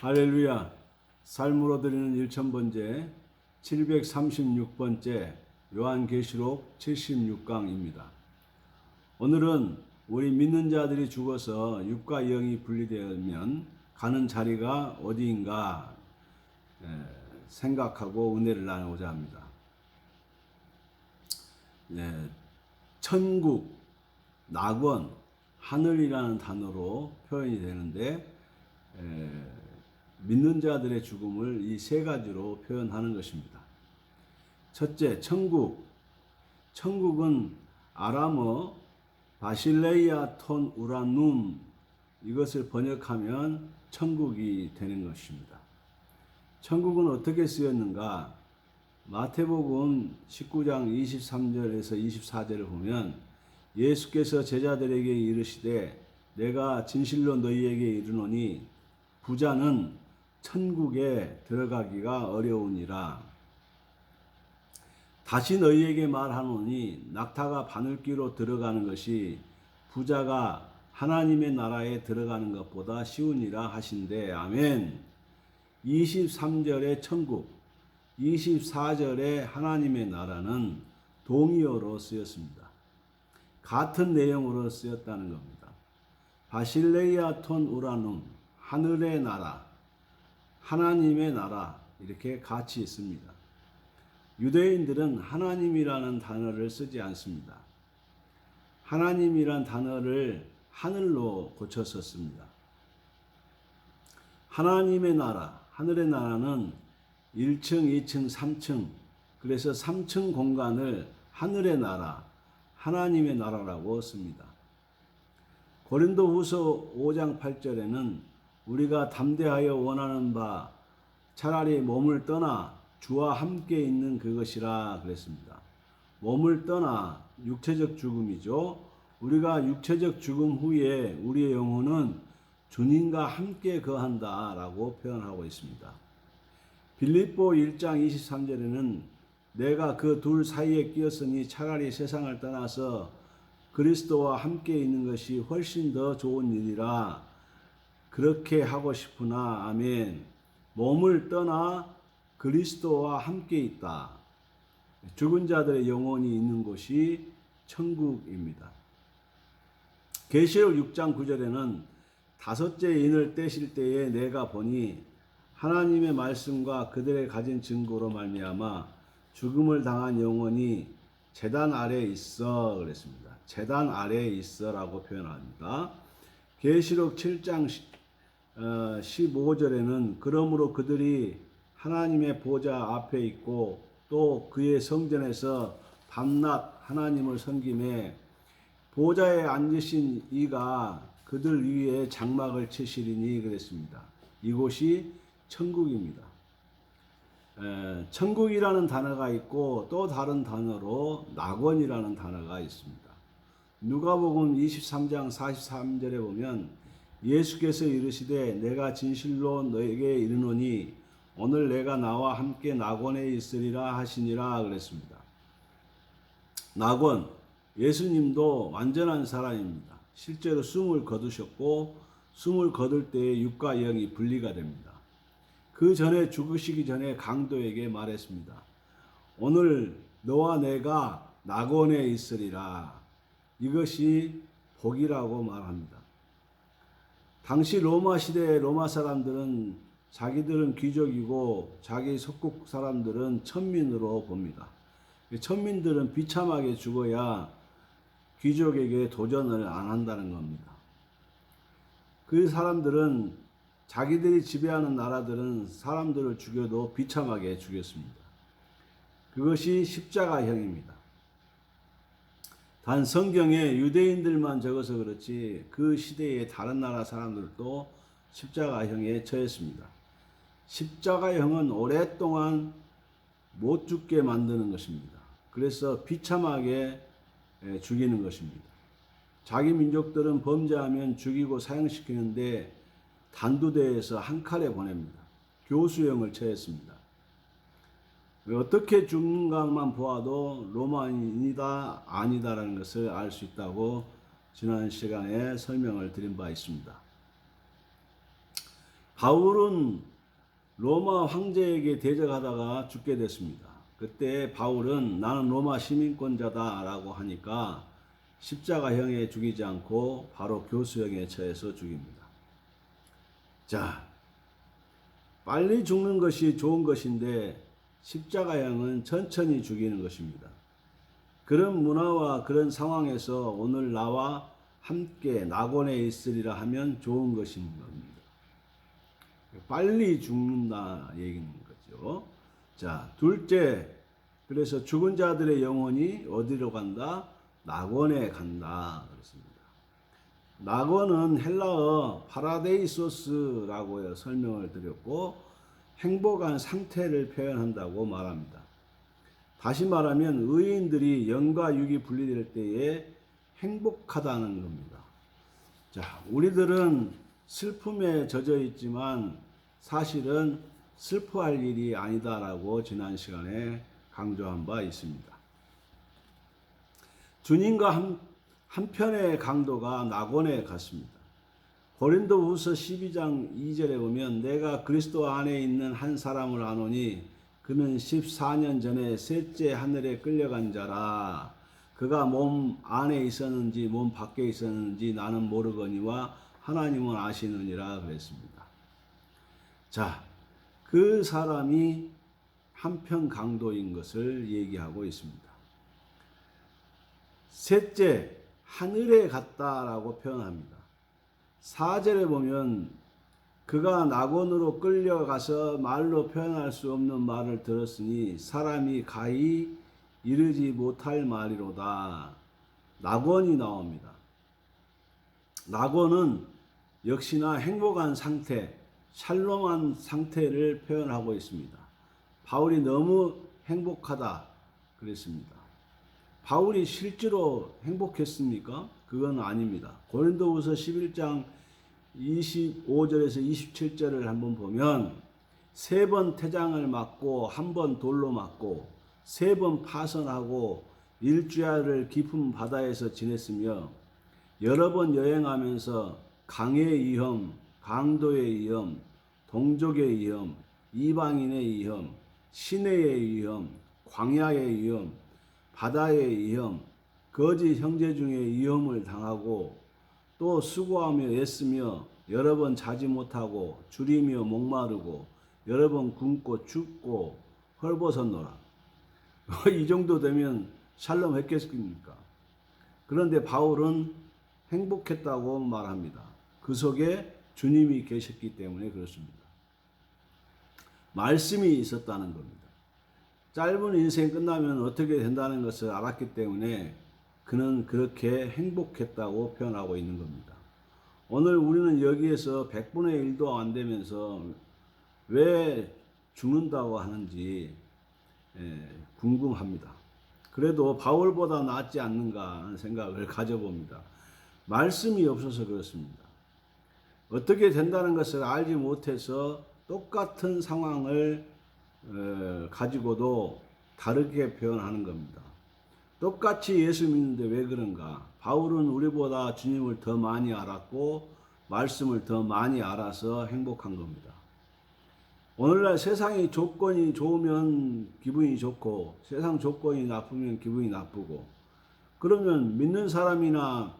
할렐루야. 삶으로 드리는 1000번째 736번째 요한계시록 76강입니다. 오늘은 우리 믿는 자들이 죽어서 육과 영이 분리되면 가는 자리가 어디인가 생각하고 은혜를 나누고자 합니다. 천국, 낙원, 하늘이라는 단어로 표현이 되는데 믿는 자들의 죽음을 이 세 가지로 표현하는 것입니다. 첫째, 천국. 천국은 아람어 바실레이아 톤 우라눔, 이것을 번역하면 천국이 되는 것입니다. 천국은 어떻게 쓰였는가? 마태복음 19장 23절에서 24절을 보면 예수께서 제자들에게 이르시되 내가 진실로 너희에게 이르노니 부자는 천국에 들어가기가 어려우니라. 다시 너희에게 말하노니 낙타가 바늘귀로 들어가는 것이 부자가 하나님의 나라에 들어가는 것보다 쉬우니라 하신대. 아멘. 23절의 천국, 24절의 하나님의 나라는 동의어로 쓰였습니다. 같은 내용으로 쓰였다는 겁니다. 바실레이아 톤 우라눔, 하늘의 나라, 하나님의 나라, 이렇게 같이 있습니다. 유대인들은 하나님이라는 단어를 쓰지 않습니다. 하나님이란 단어를 하늘로 고쳐 썼습니다. 하나님의 나라, 하늘의 나라는 1층, 2층, 3층, 그래서 3층 공간을 하늘의 나라, 하나님의 나라라고 씁니다. 고린도후서 5장 8절에는 우리가 담대하여 원하는 바 차라리 몸을 떠나 주와 함께 있는 그것이라 그랬습니다. 몸을 떠나 육체적 죽음이죠. 우리가 육체적 죽음 후에 우리의 영혼은 주님과 함께 거한다 라고 표현하고 있습니다. 빌립보 1장 23절에는 내가 그 둘 사이에 끼었으니 차라리 세상을 떠나서 그리스도와 함께 있는 것이 훨씬 더 좋은 일이라 그렇게 하고 싶으나 아멘. 몸을 떠나 그리스도와 함께 있다. 죽은 자들의 영혼이 있는 곳이 천국입니다. 계시록 6장 9절에는 다섯째 인을 떼실 때에 내가 보니 하나님의 말씀과 그들의 가진 증거로 말미암아 죽음을 당한 영혼이 제단 아래에 있어 그랬습니다. 제단 아래에 있어라고 표현합니다. 계시록 7장 15절에는 그러므로 그들이 하나님의 보좌 앞에 있고 또 그의 성전에서 밤낮 하나님을 섬기매 보좌에 앉으신 이가 그들 위에 장막을 치시리니 그랬습니다. 이곳이 천국입니다. 천국이라는 단어가 있고 또 다른 단어로 낙원이라는 단어가 있습니다. 누가복음 23장 43절에 보면 예수께서 이르시되 내가 진실로 너에게 이르노니 오늘 내가 나와 함께 낙원에 있으리라 하시니라 그랬습니다. 낙원, 예수님도 완전한 사람입니다. 실제로 숨을 거두셨고 숨을 거둘 때에 육과 영이 분리가 됩니다. 그 전에 죽으시기 전에 강도에게 말했습니다. 오늘 너와 내가 낙원에 있으리라. 이것이 복이라고 말합니다. 당시 로마 시대의 로마 사람들은 자기들은 귀족이고 자기 속국 사람들은 천민으로 봅니다. 천민들은 비참하게 죽어야 귀족에게 도전을 안 한다는 겁니다. 그 사람들은 자기들이 지배하는 나라들은 사람들을 죽여도 비참하게 죽였습니다. 그것이 십자가형입니다. 단 성경에 유대인들만 적어서 그렇지 그 시대의 다른 나라 사람들도 십자가형에 처했습니다. 십자가형은 오랫동안 못 죽게 만드는 것입니다. 그래서 비참하게 죽이는 것입니다. 자기 민족들은 범죄하면 죽이고 사형시키는데 단두대에서 한 칼에 보냅니다. 교수형을 처했습니다. 어떻게 죽는가만 보아도 로마인이다 아니다라는 것을 알 수 있다고 지난 시간에 설명을 드린 바 있습니다. 바울은 로마 황제에게 대적하다가 죽게 됐습니다. 그때 바울은 나는 로마 시민권자다라고 하니까 십자가형에 죽이지 않고 바로 교수형에 처해서 죽입니다. 자, 빨리 죽는 것이 좋은 것인데 십자가형은 천천히 죽이는 것입니다. 그런 문화와 그런 상황에서 오늘 나와 함께 낙원에 있으리라 하면 좋은 것인 겁니다. 빨리 죽는다 얘기는 거죠. 자, 둘째, 그래서 죽은 자들의 영혼이 어디로 간다? 낙원에 간다 그렇습니다. 낙원은 헬라어 파라데이소스라고 설명을 드렸고 행복한 상태를 표현한다고 말합니다. 다시 말하면 의인들이 영과 육이 분리될 때에 행복하다는 겁니다. 자, 우리들은 슬픔에 젖어 있지만 사실은 슬퍼할 일이 아니다라고 지난 시간에 강조한 바 있습니다. 주님과 한편의 강도가 낙원에 갔습니다. 고린도후서 12장 2절에 보면 내가 그리스도 안에 있는 한 사람을 아노니 그는 14년 전에 셋째 하늘에 끌려간 자라. 그가 몸 안에 있었는지 몸 밖에 있었는지 나는 모르거니와 하나님은 아시느니라 그랬습니다. 자, 그 사람이 한편 강도인 것을 얘기하고 있습니다. 셋째, 하늘에 갔다라고 표현합니다. 4절에 보면 그가 낙원으로 끌려가서 말로 표현할 수 없는 말을 들었으니 사람이 가히 이르지 못할 말이로다. 낙원이 나옵니다. 낙원은 역시나 행복한 상태, 샬롬한 상태를 표현하고 있습니다. 바울이 너무 행복하다 그랬습니다. 바울이 실제로 행복했습니까? 그건 아닙니다. 고린도후서 11장 25절에서 27절을 한번 보면 3번 태장을 맞고 1번 돌로 맞고 3번 파선하고 일주야를 깊은 바다에서 지냈으며 여러 번 여행하면서 강의 위험, 강도의 위험, 동족의 위험, 이방인의 위험, 시내의 위험, 광야의 위험, 바다의 위험, 거짓 형제 중에 위험을 당하고 또 수고하며 애쓰며 여러 번 자지 못하고 줄이며 목마르고 여러 번 굶고 춥고 헐벗었노라. 이 정도 되면 샬롬 했겠습니까? 그런데 바울은 행복했다고 말합니다. 그 속에 주님이 계셨기 때문에 그렇습니다. 말씀이 있었다는 겁니다. 짧은 인생 끝나면 어떻게 된다는 것을 알았기 때문에 그는 그렇게 행복했다고 표현하고 있는 겁니다. 오늘 우리는 여기에서 100분의 1도 안 되면서 왜 죽는다고 하는지 궁금합니다. 그래도 바울보다 낫지 않는가 하는 생각을 가져봅니다. 말씀이 없어서 그렇습니다. 어떻게 된다는 것을 알지 못해서 똑같은 상황을 가지고도 다르게 표현하는 겁니다. 똑같이 예수 믿는데 왜 그런가? 바울은 우리보다 주님을 더 많이 알았고 말씀을 더 많이 알아서 행복한 겁니다. 오늘날 세상의 조건이 좋으면 기분이 좋고 세상 조건이 나쁘면 기분이 나쁘고 그러면 믿는 사람이나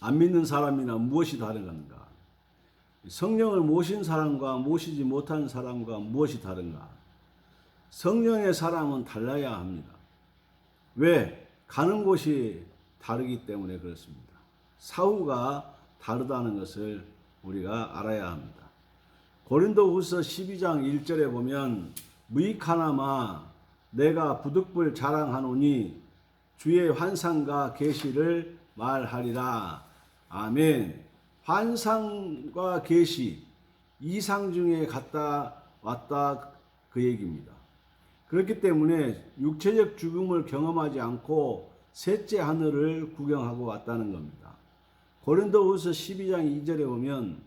안 믿는 사람이나 무엇이 다른가? 성령을 모신 사람과 모시지 못한 사람과 무엇이 다른가? 성령의 사람은 달라야 합니다. 왜? 가는 곳이 다르기 때문에 그렇습니다. 사후가 다르다는 것을 우리가 알아야 합니다. 고린도후서 12장 1절에 보면 무익하나마 내가 부득불 자랑하노니 주의 환상과 계시를 말하리라. 아멘. 환상과 계시 이상 중에 갔다 왔다 그 얘기입니다. 그렇기 때문에 육체적 죽음을 경험하지 않고 셋째 하늘을 구경하고 왔다는 겁니다. 고린도후서 12장 2절에 보면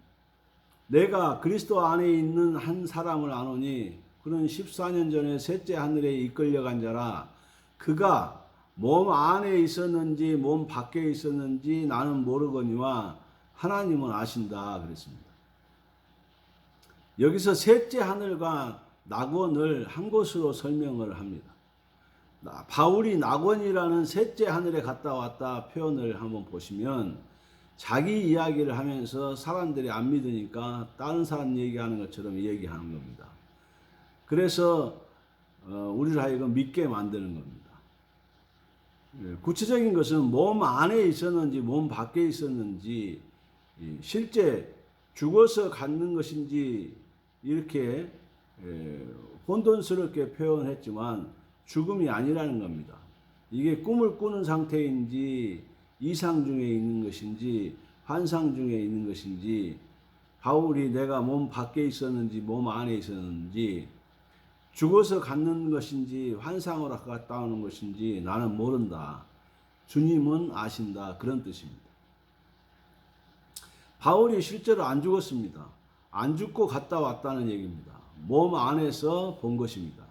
내가 그리스도 안에 있는 한 사람을 아노니 그는 14년 전에 셋째 하늘에 이끌려간 자라. 그가 몸 안에 있었는지 몸 밖에 있었는지 나는 모르거니와 하나님은 아신다 그랬습니다. 여기서 셋째 하늘과 낙원을 한 곳으로 설명을 합니다. 바울이 낙원이라는 셋째 하늘에 갔다 왔다 표현을 한번 보시면 자기 이야기를 하면서 사람들이 안 믿으니까 다른 사람 얘기하는 것처럼 얘기하는 겁니다. 그래서 우리를 하여금 믿게 만드는 겁니다. 구체적인 것은 몸 안에 있었는지 몸 밖에 있었는지 실제 죽어서 갖는 것인지 이렇게 혼돈스럽게 표현했지만 죽음이 아니라는 겁니다. 이게 꿈을 꾸는 상태인지 이상 중에 있는 것인지 환상 중에 있는 것인지 바울이 내가 몸 밖에 있었는지 몸 안에 있었는지 죽어서 갖는 것인지 환상으로 갔다 오는 것인지 나는 모른다. 주님은 아신다. 그런 뜻입니다. 바울이 실제로 안 죽었습니다. 안 죽고 갔다 왔다는 얘기입니다. 몸 안에서 본 것입니다.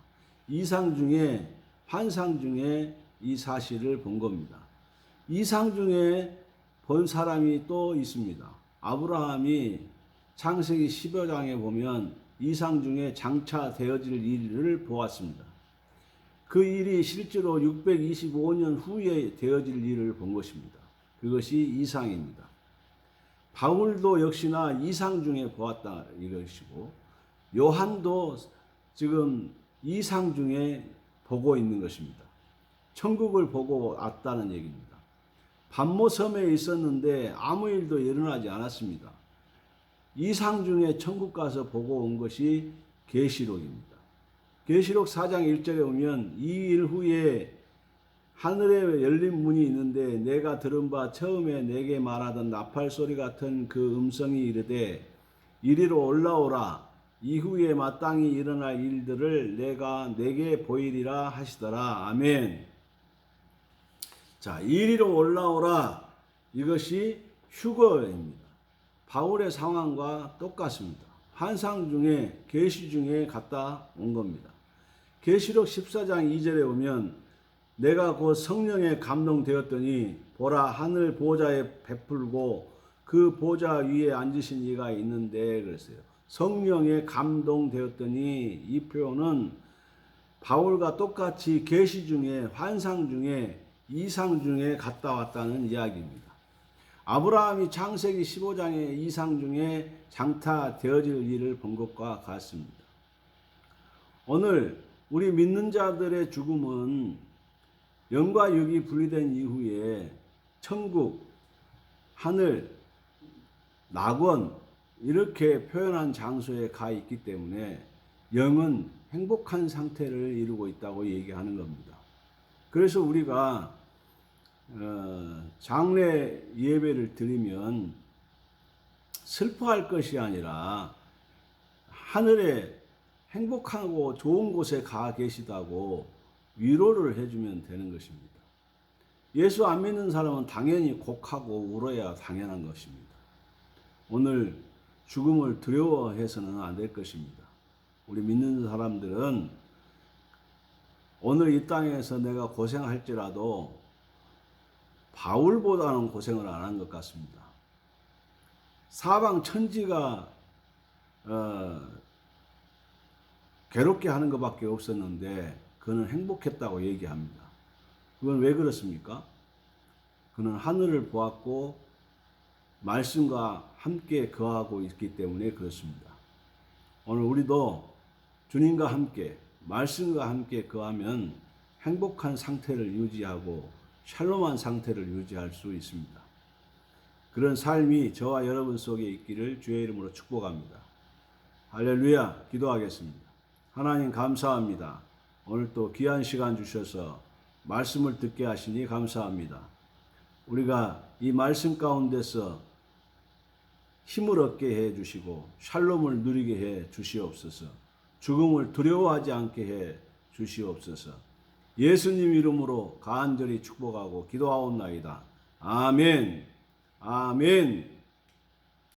이상 중에 환상 중에 이 사실을 본 겁니다. 이상 중에 본 사람이 또 있습니다. 아브라함이 창세기 15장에 보면 이상 중에 장차 되어질 일을 보았습니다. 그 일이 실제로 625년 후에 되어질 일을 본 것입니다. 그것이 이상입니다. 바울도 역시나 이상 중에 보았다 이것이고 요한도 지금 이상 중에 보고 있는 것입니다. 천국을 보고 왔다는 얘기입니다. 반모섬에 있었는데 아무 일도 일어나지 않았습니다. 이상 중에 천국 가서 보고 온 것이 계시록입니다. 계시록 4장 1절에 보면 이 일 후에 하늘에 열린 문이 있는데 내가 들은 바 처음에 내게 말하던 나팔 소리 같은 그 음성이 이르되 이리로 올라오라. 이후에 마땅히 일어날 일들을 내가 내게 보이리라 하시더라. 아멘. 자, 이리로 올라오라. 이것이 휴거입니다. 바울의 상황과 똑같습니다. 환상 중에 계시 중에 갔다 온 겁니다. 계시록 14장 2절에 보면 내가 곧 성령에 감동되었더니 보라 하늘 보좌에 베풀고 그 보좌 위에 앉으신 이가 있는데 그랬어요. 성령에 감동되었더니 이 표현은 바울과 똑같이 계시 중에 환상 중에 이상 중에 갔다 왔다는 이야기입니다. 아브라함이 창세기 15장의 이상 중에 장타 되어질 일을 본 것과 같습니다. 오늘 우리 믿는 자들의 죽음은 영과 육이 분리된 이후에 천국, 하늘, 낙원 이렇게 표현한 장소에 가 있기 때문에 영은 행복한 상태를 이루고 있다고 얘기하는 겁니다. 그래서 우리가 장례 예배를 드리면 슬퍼할 것이 아니라 하늘에 행복하고 좋은 곳에 가 계시다고 위로를 해주면 되는 것입니다. 예수 안 믿는 사람은 당연히 곡하고 울어야 당연한 것입니다. 오늘 죽음을 두려워해서는 안 될 것입니다. 우리 믿는 사람들은 오늘 이 땅에서 내가 고생할지라도 바울보다는 고생을 안 한 것 같습니다. 사방 천지가 괴롭게 하는 것밖에 없었는데 그는 행복했다고 얘기합니다. 그건 왜 그렇습니까? 그는 하늘을 보았고 말씀과 함께 거하고 있기 때문에 그렇습니다. 오늘 우리도 주님과 함께 말씀과 함께 거하면 행복한 상태를 유지하고 샬롬한 상태를 유지할 수 있습니다. 그런 삶이 저와 여러분 속에 있기를 주의 이름으로 축복합니다. 할렐루야. 기도하겠습니다. 하나님 감사합니다. 오늘 또 귀한 시간 주셔서 말씀을 듣게 하시니 감사합니다. 우리가 이 말씀 가운데서 힘을 얻게 해 주시고 샬롬을 누리게 해 주시옵소서. 죽음을 두려워하지 않게 해 주시옵소서. 예수님 이름으로 간절히 축복하고 기도하옵나이다. 아멘. 아멘.